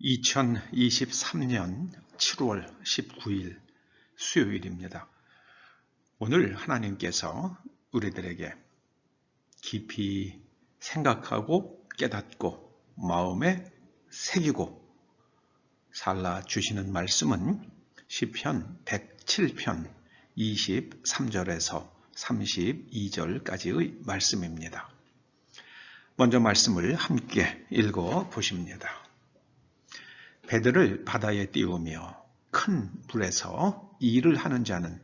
2023년 7월 19일 수요일입니다. 오늘 하나님께서 우리들에게 깊이 생각하고 깨닫고 마음에 새기고 살라주시는 말씀은 시편 107편 23절에서 32절까지의 말씀입니다. 먼저 말씀을 함께 읽어 보십니다. 배들을 바다에 띄우며 큰 불에서 일을 하는 자는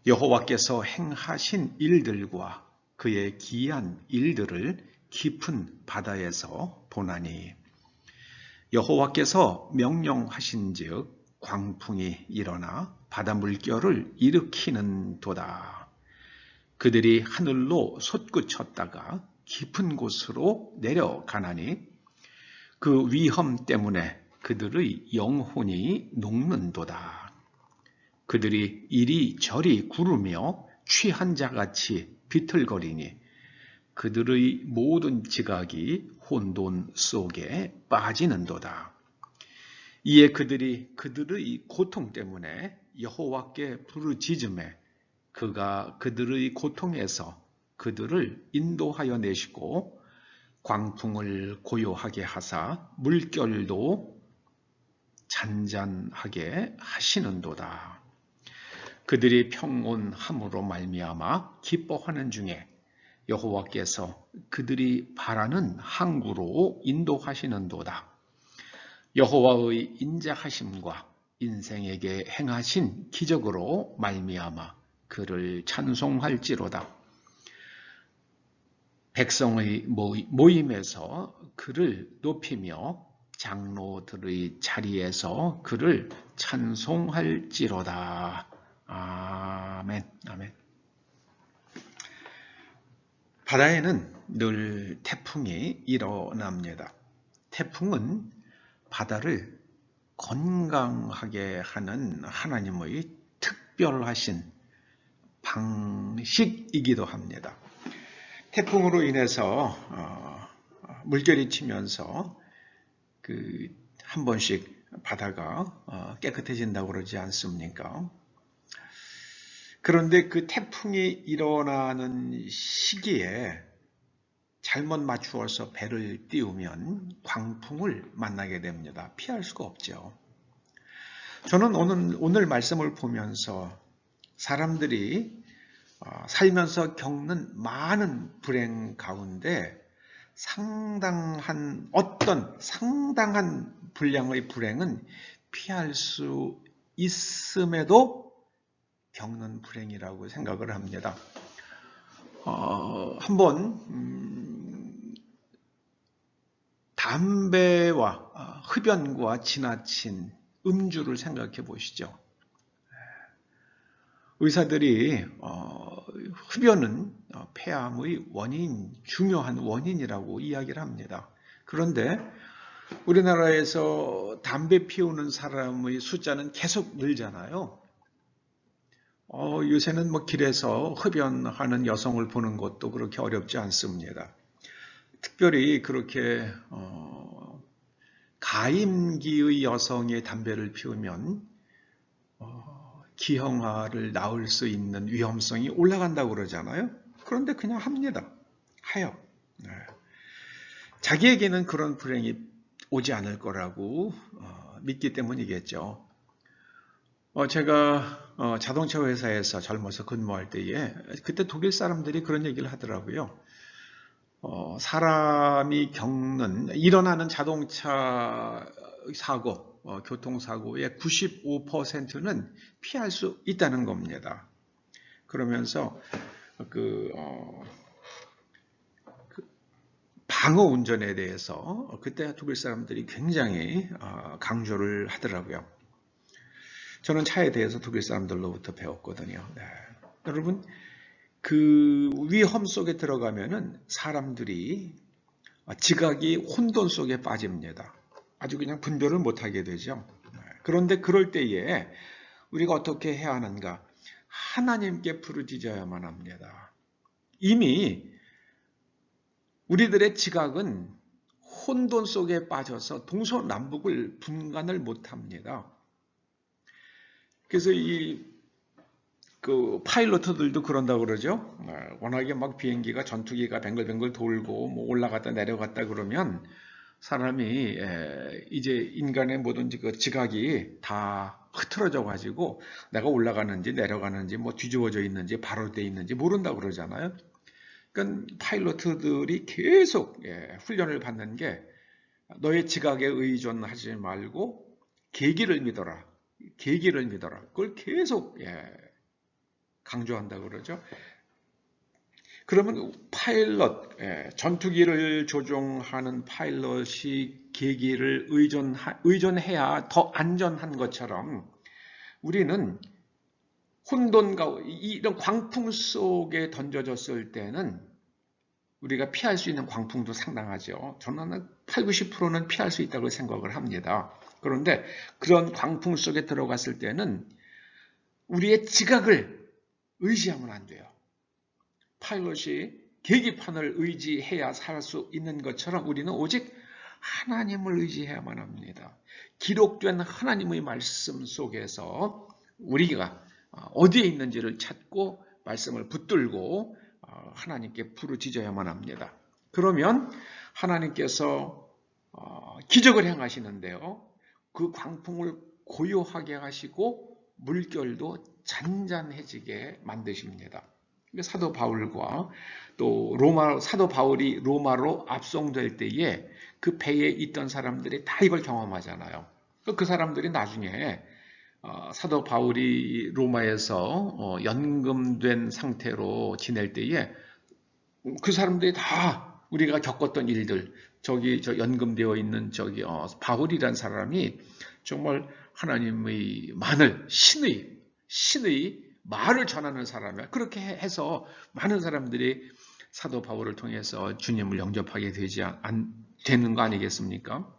여호와께서 행하신 일들과 그의 기이한 일들을 깊은 바다에서 보나니 여호와께서 명령하신즉 광풍이 일어나 바다 물결을 일으키는도다. 그들이 하늘로 솟구쳤다가 깊은 곳으로 내려가나니 그 위험 때문에 그들의 영혼이 녹는도다. 그들이 이리저리 구르며 취한 자같이 비틀거리니 그들의 모든 지각이 혼돈 속에 빠지는도다. 이에 그들이 그들의 고통 때문에 여호와께 부르짖음에 그가 그들의 고통에서 그들을 인도하여 내시고 광풍을 고요하게 하사 물결도 잔잔하게 하시는도다. 그들이 평온함으로 말미암아 기뻐하는 중에 여호와께서 그들이 바라는 항구로 인도하시는도다. 여호와의 인자하심과 인생에게 행하신 기적으로 말미암아 그를 찬송할지로다. 백성의 모임에서 그를 높이며 장로들의 자리에서 그를 찬송할지로다. 아멘, 아멘. 바다에는 늘 태풍이 일어납니다. 태풍은 바다를 건강하게 하는 하나님의 특별하신 방식이기도 합니다. 태풍으로 인해서 물결이 치면서 한 번씩 바다가 깨끗해진다고 그러지 않습니까? 그런데 그 태풍이 일어나는 시기에 잘못 맞추어서 배를 띄우면 광풍을 만나게 됩니다. 피할 수가 없죠. 저는 오늘 말씀을 보면서 사람들이 살면서 겪는 많은 불행 가운데 상당한 분량의 불행은 피할 수 있음에도 겪는 불행이라고 생각을 합니다. 한번 담배와 흡연과 지나친 음주를 생각해 보시죠. 의사들이 흡연은 폐암의 중요한 원인이라고 이야기를 합니다. 그런데 우리나라에서 담배 피우는 사람의 숫자는 계속 늘잖아요. 요새는 길에서 흡연하는 여성을 보는 것도 그렇게 어렵지 않습니다. 특별히 그렇게 가임기의 여성의 담배를 피우면 기형아를 낳을 수 있는 위험성이 올라간다고 그러잖아요. 그런데 그냥 합니다. 하여. 자기에게는 그런 불행이 오지 않을 거라고 믿기 때문이겠죠. 제가 자동차 회사에서 젊어서 근무할 때에 그때 독일 사람들이 그런 얘기를 하더라고요. 사람이 일어나는 자동차 사고, 교통사고의 95%는 피할 수 있다는 겁니다. 그러면서 방어 운전에 대해서 그때 독일 사람들이 굉장히 강조를 하더라고요. 저는 차에 대해서 독일 사람들로부터 배웠거든요. 네. 여러분, 그 위험 속에 들어가면은 사람들이 지각이 혼돈 속에 빠집니다. 아주 그냥 분별을 못하게 되죠. 그런데 그럴 때에 우리가 어떻게 해야 하는가? 하나님께 부르짖어야만 합니다. 이미 우리들의 지각은 혼돈 속에 빠져서 동서남북을 분간을 못합니다. 그래서 그 파일럿들도 그런다고 그러죠. 워낙에 막 비행기가 전투기가 뱅글뱅글 돌고 뭐 올라갔다 내려갔다 그러면 사람이 이제 인간의 모든 그 지각이 다 흐트러져 가지고 내가 올라가는지 내려가는지 뭐 뒤집어져 있는지 바로 돼 있는지 모른다고 그러잖아요. 그러니까 파일럿들이 계속 훈련을 받는 게 너의 지각에 의존하지 말고 계기를 믿어라. 계기를 믿어라. 그걸 계속 강조한다고 그러죠. 그러면 파일럿, 전투기를 조종하는 파일럿이 계기를 의존해야 더 안전한 것처럼 우리는 혼돈과 이런 광풍 속에 던져졌을 때는 우리가 피할 수 있는 광풍도 상당하죠. 저는 80, 90%는 피할 수 있다고 생각을 합니다. 그런데 그런 광풍 속에 들어갔을 때는 우리의 지각을 의지하면 안 돼요. 파일럿이 계기판을 의지해야 살 수 있는 것처럼 우리는 오직 하나님을 의지해야만 합니다. 기록된 하나님의 말씀 속에서 우리가 어디에 있는지를 찾고 말씀을 붙들고 하나님께 부르짖어야만 합니다. 그러면 하나님께서 기적을 행하시는데요. 그 광풍을 고요하게 하시고 물결도 잔잔해지게 만드십니다. 사도 바울과 또 사도 바울이 로마로 압송될 때에 그 배에 있던 사람들이 다 이걸 경험하잖아요. 그 사람들이 나중에 사도 바울이 로마에서 연금된 상태로 지낼 때에 그 사람들이 다 우리가 겪었던 일들, 저 연금되어 있는 바울이란 사람이 정말 하나님의 신의 말을 전하는 사람이야. 그렇게 해서 많은 사람들이 사도 바울을 통해서 주님을 영접하게 되는 거 아니겠습니까?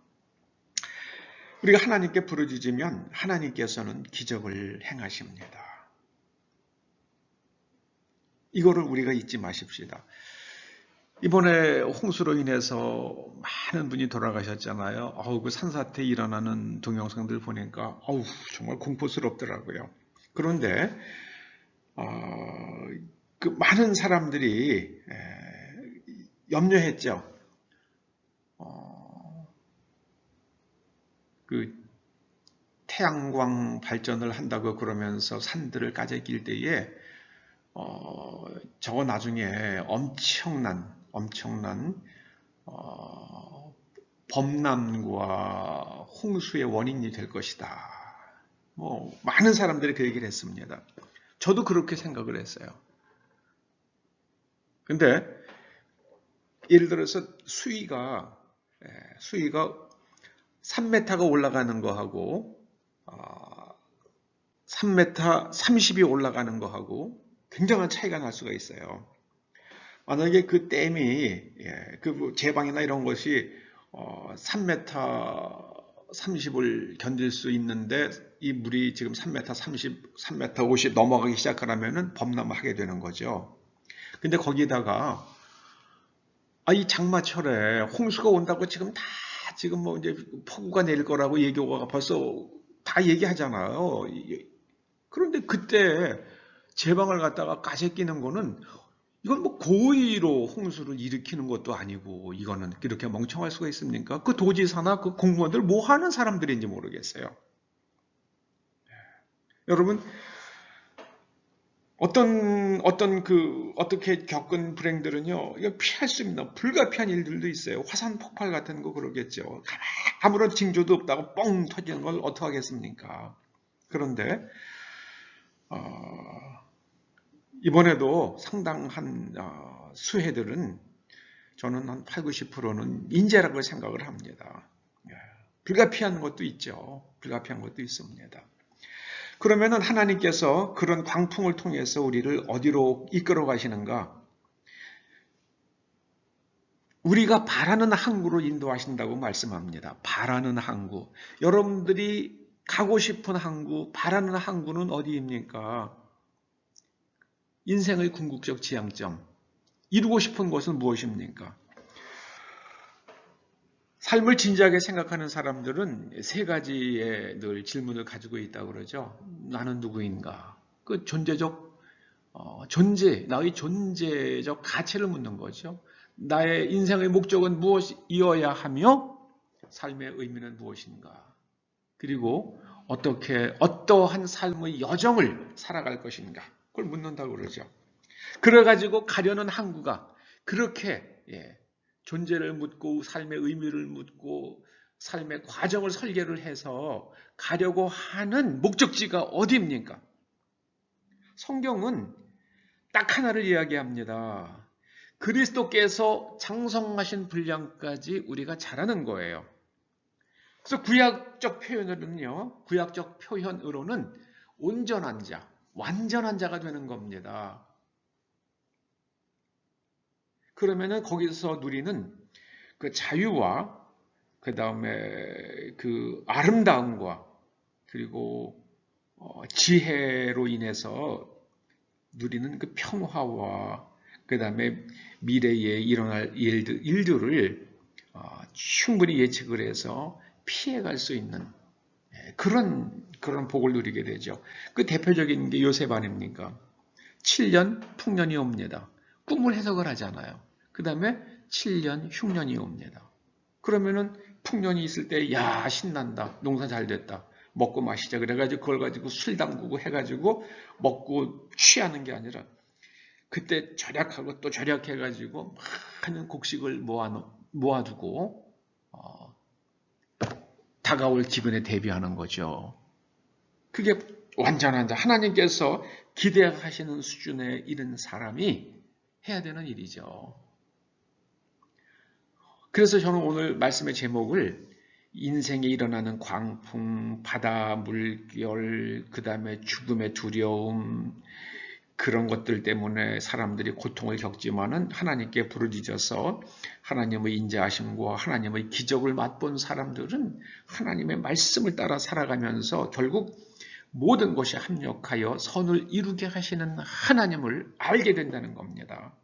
우리가 하나님께 부르짖으면 하나님께서는 기적을 행하십니다. 이거를 우리가 잊지 마십시다. 이번에 홍수로 인해서 많은 분이 돌아가셨잖아요. 그 산사태 일어나는 동영상들 보니까 정말 공포스럽더라고요. 그런데 그 많은 사람들이 염려했죠. 그 태양광 발전을 한다고 그러면서 산들을 까재낄 때에 저거 나중에 엄청난 범람과 홍수의 원인이 될 것이다. 뭐 많은 사람들이 그 얘기를 했습니다. 저도 그렇게 생각을 했어요. 근데 예를 들어서 수위가 3m가 올라가는 거하고 3m 30이 올라가는 거하고 굉장한 차이가 날 수가 있어요. 만약에 그 댐이 그 제방이나 이런 것이 3m 30을 견딜 수 있는데 이 물이 지금 3m 30, 3m 50 넘어가기 시작하면은 범람하게 되는 거죠. 근데 거기다가 이 장마철에 홍수가 온다고 지금 뭐 이제 폭우가 내릴 거라고 예교가 벌써 다 얘기하잖아요. 그런데 그때 제방을 갖다가 까재끼는 거는 이건 뭐 고의로 홍수를 일으키는 것도 아니고 이거는 이렇게 멍청할 수가 있습니까? 그 도지사나 그 공무원들 뭐 하는 사람들인지 모르겠어요. 여러분 어떻게 겪은 불행들은요, 이거 피할 수 있는 불가피한 일들도 있어요. 화산 폭발 같은 거 그러겠죠. 아무런 징조도 없다고 뻥 터지는 걸 어떻게 하겠습니까? 그런데 이번에도 상당한 수해들은 저는 한 8, 90%는 인재라고 생각을 합니다. 불가피한 것도 있죠. 불가피한 것도 있습니다. 그러면은 하나님께서 그런 광풍을 통해서 우리를 어디로 이끌어 가시는가? 우리가 바라는 항구로 인도하신다고 말씀합니다. 바라는 항구. 여러분들이 가고 싶은 항구, 바라는 항구는 어디입니까? 인생의 궁극적 지향점. 이루고 싶은 것은 무엇입니까? 삶을 진지하게 생각하는 사람들은 세 가지의 늘 질문을 가지고 있다고 그러죠. 나는 누구인가? 그 존재적 나의 존재적 가치를 묻는 거죠. 나의 인생의 목적은 무엇이어야 하며 삶의 의미는 무엇인가? 그리고 어떠한 삶의 여정을 살아갈 것인가? 그걸 묻는다고 그러죠. 그래가지고 가려는 항구가 그렇게 존재를 묻고 삶의 의미를 묻고 삶의 과정을 설계를 해서 가려고 하는 목적지가 어디입니까? 성경은 딱 하나를 이야기합니다. 그리스도께서 장성하신 분량까지 우리가 잘하는 거예요. 그래서 구약적 표현으로는 온전한 자, 완전한 자가 되는 겁니다. 그러면은 거기서 누리는 그 자유와 그 다음에 그 아름다움과 그리고 지혜로 인해서 누리는 그 평화와 그 다음에 미래에 일어날 일들을 충분히 예측을 해서 피해갈 수 있는 그런 복을 누리게 되죠. 그 대표적인 게 요셉 아닙니까? 7년 풍년이 옵니다. 꿈을 해석을 하잖아요. 그 다음에 7년 흉년이 옵니다. 그러면은 풍년이 있을 때 야 신난다. 농사 잘 됐다. 먹고 마시자. 그래가지고 그걸 가지고 술 담그고 해가지고 먹고 취하는 게 아니라 그때 절약하고 또 절약해가지고 많은 곡식을 모아두고 다가올 기근에 대비하는 거죠. 그게 완전한 자, 하나님께서 기대하시는 수준에 이른 사람이 해야 되는 일이죠. 그래서 저는 오늘 말씀의 제목을 인생에 일어나는 광풍, 바다, 물결, 그 다음에 죽음의 두려움, 그런 것들 때문에 사람들이 고통을 겪지만은 하나님께 부르짖어서 하나님의 인자하심과 하나님의 기적을 맛본 사람들은 하나님의 말씀을 따라 살아가면서 결국 모든 것이 합력하여 선을 이루게 하시는 하나님을 알게 된다는 겁니다.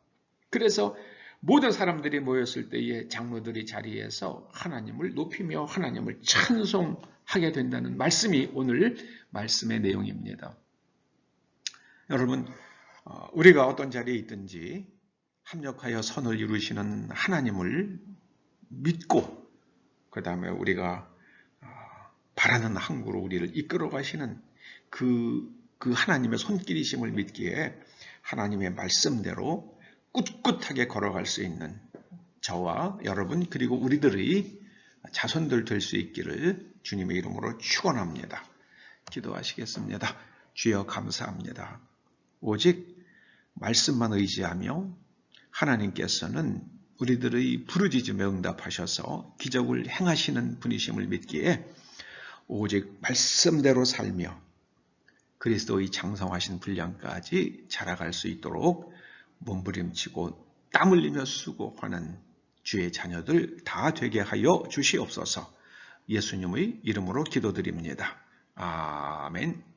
그래서 모든 사람들이 모였을 때에 장로들이 자리에서 하나님을 높이며 하나님을 찬송하게 된다는 말씀이 오늘 말씀의 내용입니다. 여러분, 우리가 어떤 자리에 있든지 합력하여 선을 이루시는 하나님을 믿고 그 다음에 우리가 바라는 항구로 우리를 이끌어 가시는 그 하나님의 손길이심을 믿기에 하나님의 말씀대로 꿋꿋하게 걸어갈 수 있는 저와 여러분 그리고 우리들의 자손들 될 수 있기를 주님의 이름으로 축원합니다. 기도하시겠습니다. 주여 감사합니다. 오직 말씀만 의지하며 하나님께서는 우리들의 부르짖음에 응답하셔서 기적을 행하시는 분이심을 믿기에 오직 말씀대로 살며 그리스도의 장성하신 분량까지 자라갈 수 있도록 몸부림치고 땀 흘리며 수고하는 주의 자녀들 다 되게 하여 주시옵소서. 예수님의 이름으로 기도드립니다. 아멘.